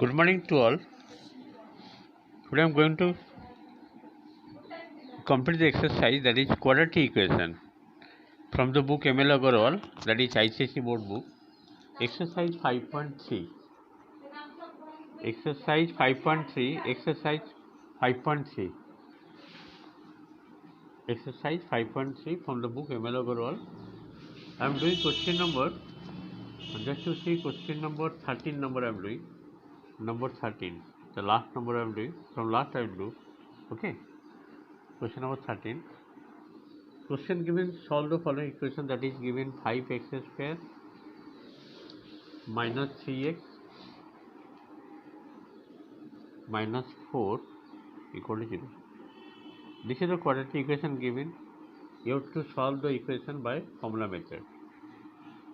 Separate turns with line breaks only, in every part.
Good morning to all. Today I am going to complete the exercise, that is quadratic equation from the book ML Agarwal, that is ICSE board book. Exercise 5.3. Exercise 5.3. Exercise 5.3. Exercise 5.3 from the book ML Agarwal. I am doing question number. Just to see question number 13 number I am doing. Number 13. The last number I am doing. From last I will do. Okay. Question number 13. Question given, solve the following equation, that is given 5x square minus 3x minus 4 equal to 0. This is the quadratic equation given. You have to solve the equation by formula method.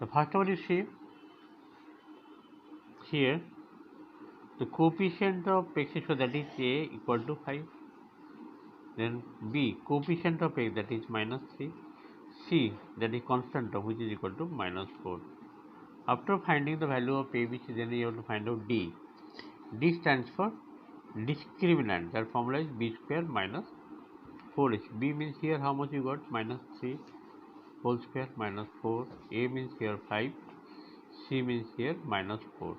The first one you see here, the coefficient of x square, that is a equal to 5. Then b, coefficient of x, that is minus 3. C, that is constant of which is equal to minus 4. After finding the value of a, b, c, then you have to find out d. D stands for discriminant. That formula is b square minus 4h. B means here how much you got? Minus 3 whole square minus 4. A means here 5. C means here minus 4.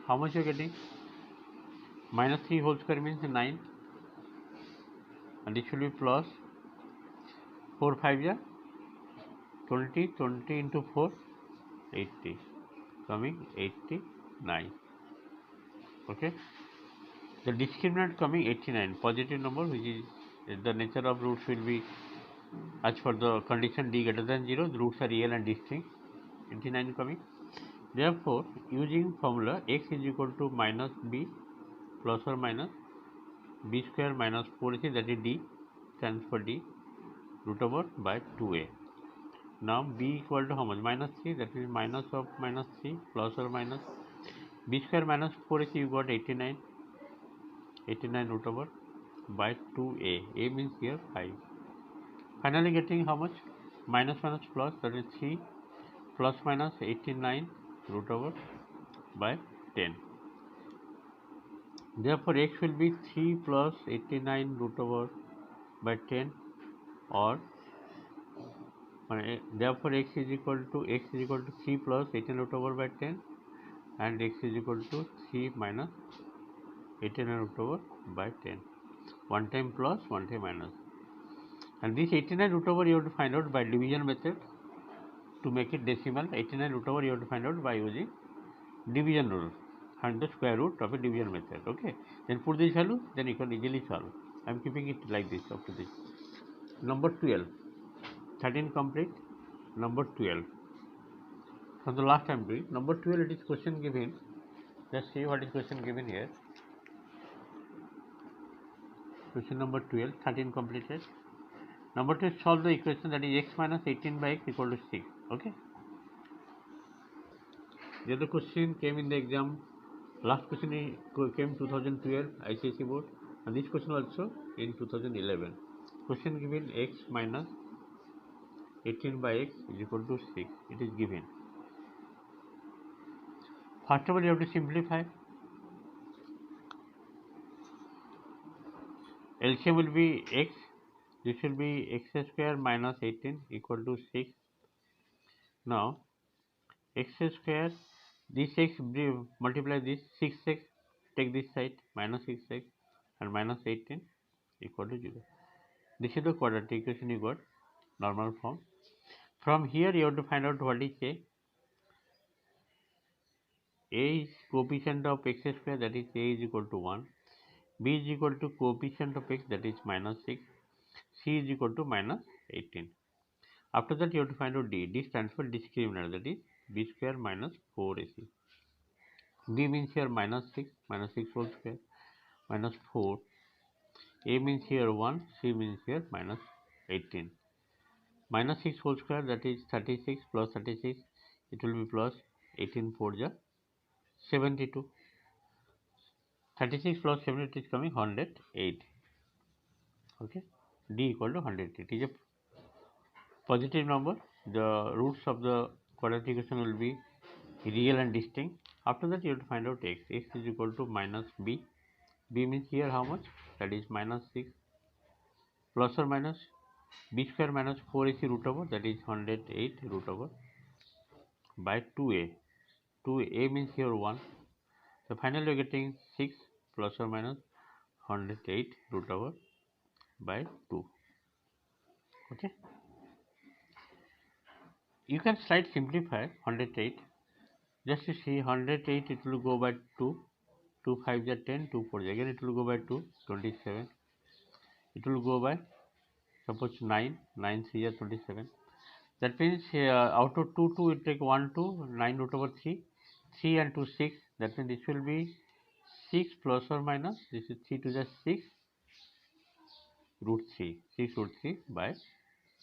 How much you are getting? Minus 3 whole square means 9. And it should be plus 4 5 ja 20. 20 into 4 80. Coming 89. Okay. The discriminant coming 89, positive number, which is the nature of roots will be as per the condition d greater than 0, the roots are real and distinct. 89 coming. Therefore, using formula x is equal to minus b plus or minus b square minus 4ac, that is d, stands for d, root over by 2a. Now b equal to how much? Minus 3, that is minus of minus 3 plus or minus b square minus 4ac, you got 89. 89 root over by 2a. A means here 5. Finally getting how much? Minus minus plus, that is 3 plus minus 89 root over by 10. Therefore x will be 3 plus 89 root over by 10, or therefore x is equal to 3 plus 18 root over by 10, and x is equal to 3 minus 89 root over by 10. One time plus, one time minus. And this 89 root over you have to find out by division method. To make it decimal, 89 root over you have to find out by using division rule. Find the square root of a division method. Okay. Then put this value, then you can easily solve. I am keeping it like this up to this. Number 12. 13 complete. Number 12. From the last time doing. Number 12, it is question given. Let's see what is question given here. Question number 12, 13 completed. Number 2, solve the equation, that is x minus 18 by x equal to 6. Okay. The other question came in the exam. Last question came 2012 ICSE board, and this question also in 2011. Question given x minus 18 by x is equal to 6. It is given. First of all, you have to simplify. LCM will be x. This will be x square minus 18 equal to 6. Now, x square, this x multiply this 6x, take this side, minus 6x and minus 18 equal to 0. This is the quadratic equation you got, normal form. From here you have to find out what is a. A is coefficient of x square, that is a is equal to 1. B is equal to coefficient of x, that is minus 6. C is equal to minus 18. After that you have to find out d. D stands for discriminant, that is b square minus 4ac. B means here minus 6 whole square minus 4. A means here 1. C means here minus 18. Minus 6 whole square, that is 36 plus 36. It will be plus 18 4 ja 72. 36 plus 72 is coming 108. Okay. D equal to 100. It is a positive number. The roots of the quadratic equation will be real and distinct. After that you have to find out x. X is equal to minus b. B means here how much? That is minus 6 plus or minus b square minus 4ac root over, that is 108 root over by 2a. 2a means here 1. So finally you are getting 6 plus or minus 108 root over by 2. Okay. You can slight simplify 108. Just to see 108 it will go by 2. 2 5 is 10, 2 4 again it will go by 2, 27. It will go by suppose 9, 9 3 is 27. That means out of 2, 2 it take 1, 2, 9 root over 3, 3 and 2, 6. That means this will be 6 plus or minus, this is 3 to the 6 root 3, 6 root 3 by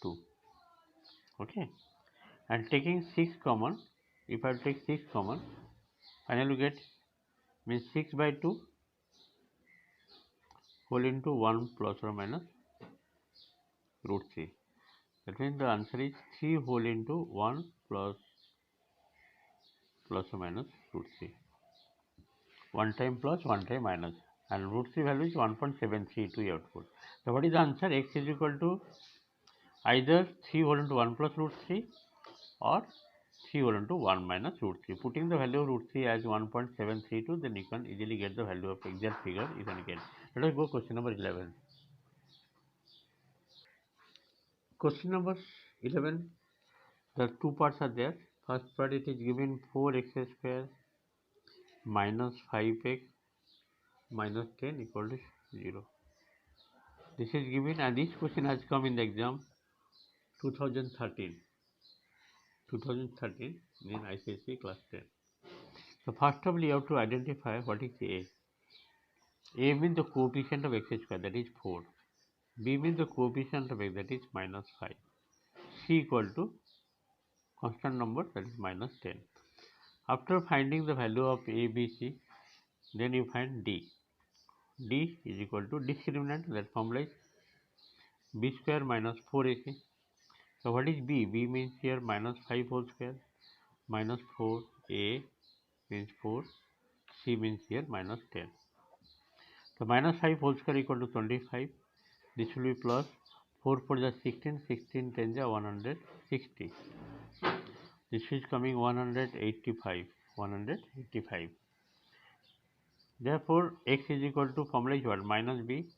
2. Okay. And taking 6 common, if I take 6 common, finally you get means 6 by 2 whole into 1 plus or minus root 3. That means the answer is 3 whole into 1 plus or minus root 3. One time plus, one time minus, and root 3 value is 1.732 output. So what is the answer? X is equal to either 3 whole into 1 plus root 3 or 3 whole into 1 minus root 3. Putting the value of root 3 as 1.732, then you can easily get the value of exact figure you can get. Let us go question number 11. Question number 11, the two parts are there. First part, it is given 4x square minus 5x minus 10 equal to 0. This is given, and this question has come in the exam 2013 in ICSE class 10. So first of all you have to identify what is A. A means the coefficient of x square, that is 4. B means the coefficient of x, that is minus 5. C equal to constant number, that is minus 10. After finding the value of A, B, C, then you find D. D is equal to discriminant, that formula is b square minus 4ac. So what is b? B means here minus 5 whole square minus 4a means 4, c means here minus 10. So minus 5 whole square equal to 25. This will be plus 4 for the 16, 16 10 the 160. This is coming 185. Therefore x is equal to formula is what? Minus b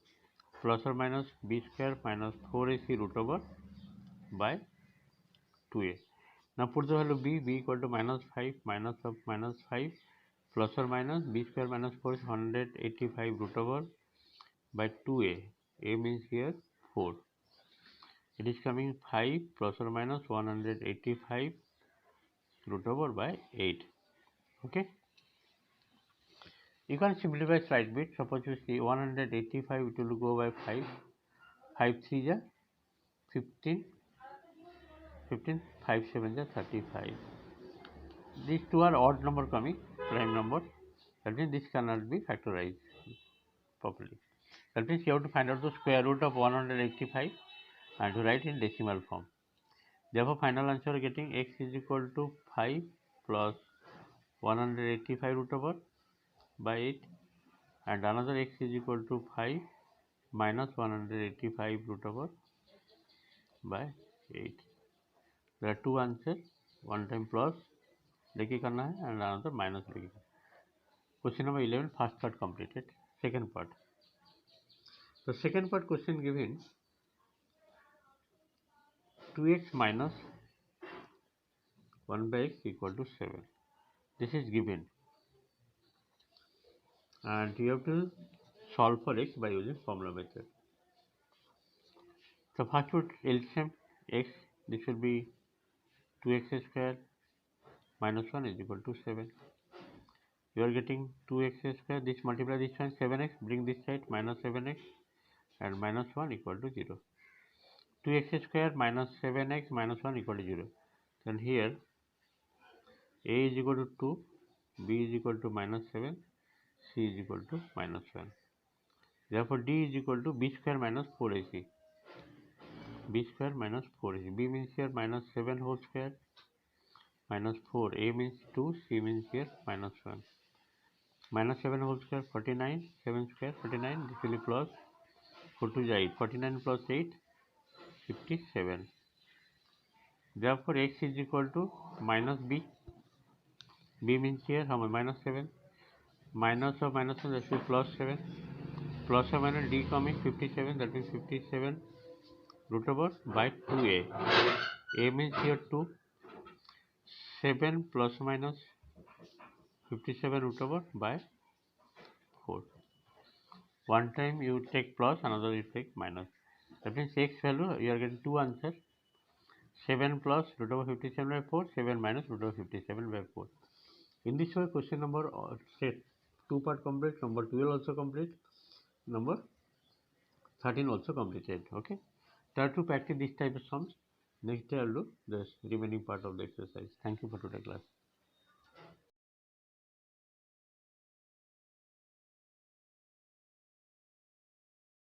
plus or minus b square minus 4ac root over by 2a. Now put the value b equal to minus 5 minus of minus 5 plus or minus b square minus 4 is 185 root over by 2a. A means here 4. It is coming 5 plus or minus 185 root over by 8. Okay. You can simplify slight bit. Suppose you see 185, it will go by 5. 5 3 is 15. 15, 5 7 is 35. These two are odd number coming, prime number. That means this cannot be factorized properly. That means you have to find out the square root of 185 and to write in decimal form. Therefore, final answer getting x is equal to 5 plus 185 root over by 8, and another x is equal to 5 minus 185 root over by 8. There are two answers, one time plus लेके करना है and another minus लेके. Question number 11, first part completed. Second part. The second part question given 2x minus 1 by x equal to 7. This is given, and you have to solve for x by using formula method. So first put LCM x, this will be 2x square minus 1 is equal to 7. You are getting 2x square, this multiply this one 7x, bring this side minus 7x and minus 1 equal to 0. 2x square minus 7x minus 1 equal to 0. Then here a is equal to 2, b is equal to minus 7, c is equal to minus 1. Therefore d is equal to b square minus 4ac. b square minus 4ac. b means here minus 7 whole square minus 4. A means 2, C means here minus 1. Minus 7 whole square 49, 7 square 49, this will be plus 4 to 8, 49 plus 8, 57. Therefore x is equal to minus b. B means here how much? Minus 7. Minus of minus 1, that should be plus 7. Plus or minus d coming 57, that means 57 root over by 2a. A means here 2. 7 plus minus 57 root over by 4. One time you take plus, another you take minus. That means x value you are getting two answers. 7 plus root over 57 by 4, 7 minus root over 57 by 4. In this way, question number set 2 part complete, number 12 also complete, number 13 also completed. Okay. Try to practice this type of sums. Next day I will do the remaining part of the exercise. Thank you for today's class.